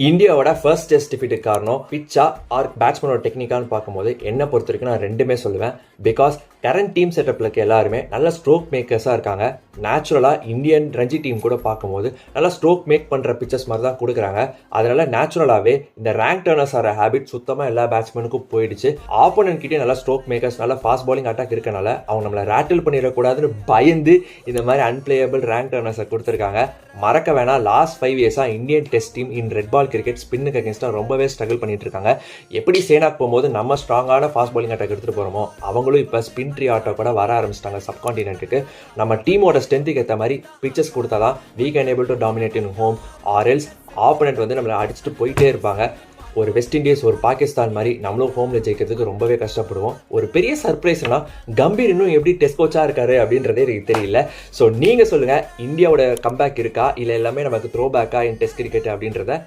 இந்தியாவோட first test டிஃபிட்டுக்கு காரணம் பிச்சா R பேட்ஸ்மேனோட டெக்னிக்கான்னு பார்க்கும்போது என்ன பொறுத்த வரைக்கும் நான் ரெண்டுமே சொல்லுவேன். பிகாஸ் கரண்ட் டீம் செட்டப்பில் இருக்க எல்லாருமே நல்ல ஸ்ட்ரோக் மேக்கர்ஸாக இருக்காங்க. நேச்சுரலாக இந்தியன் ரஞ்சி டீம் கூட பார்க்கும்போது நல்லா ஸ்ட்ரோக் மேக் பண்ணுற பிச்சர்ஸ் மாதிரி தான் கொடுக்குறாங்க. அதனால நேச்சுரலாகவே இந்த ரேங்க் டர்னர்ஸ் ஆகிற ஹேபிட் சுத்தமாக எல்லா பேட்ஸ்மேனுக்கும் போயிடுச்சு. ஆப்போனன்ட் கிட்டே நல்லா ஸ்ட்ரோக் மேக்கர்ஸ் நல்லா ஃபாஸ்ட் பாலிங் அட்டாக் இருக்கனால அவங்க நம்மளை ரேட்டில் பண்ணிடக்கூடாதுன்னு பயந்து இந்த மாதிரி அன்பிளேயபிள் ரேங்க் டர்னர்ஸை கொடுத்துருக்காங்க. மறக்க வேணாம், லாஸ்ட் 5 இயர்ஸாக இந்தியன் டெஸ்ட் டீம் இன் ரெட் பால் கிரிக்கெட் ஸ்பின்னுக்கு அகேன்ஸ்டாக ரொம்பவே ஸ்ட்ரகிள் பண்ணிட்டு இருக்காங்க. எப்படி சேனாக் போகும்போது நம்ம ஸ்ட்ராங்கான ஃபாஸ்ட் பாலிங் அட்டாக் எடுத்துகிட்டு போகிறோமோ அவங்களும் இப்போ ஸ்பின் ட்ரீ ஆட்டோ கூட வர ஆரம்பிச்சிட்டாங்க சப்கான்டினென்ட்டுக்கு. நம்ம டீமோட ஸ்ட்ரென்த்துக்கு ஏற்ற மாதிரி பிச்சர்ஸ் கொடுத்தா தான் we can able to dominate in home or else opponent வந்து நம்மளை அடிச்சுட்டு போயிட்டே இருப்பாங்க. ஒரு வெஸ்ட் இண்டீஸ் ஒரு பாகிஸ்தான் மாதிரி நம்மளும் ஹோமில் ஜெயிக்கிறதுக்கு ரொம்பவே கஷ்டப்படுவோம். ஒரு பெரிய சர்ப்ரைஸ்னா கம்பீர் இன்னும் எப்படி டெஸ்ட் கோச்சாக இருக்காரு அப்படின்றதே எனக்கு தெரியல. ஸோ நீங்கள் சொல்லுங்கள், இந்தியாவோட கம்பேக் இருக்கா இல்லை எல்லாமே நமக்கு த்ரோ பேக்கா இன் டெஸ்ட் கிரிக்கெட் அப்படின்றத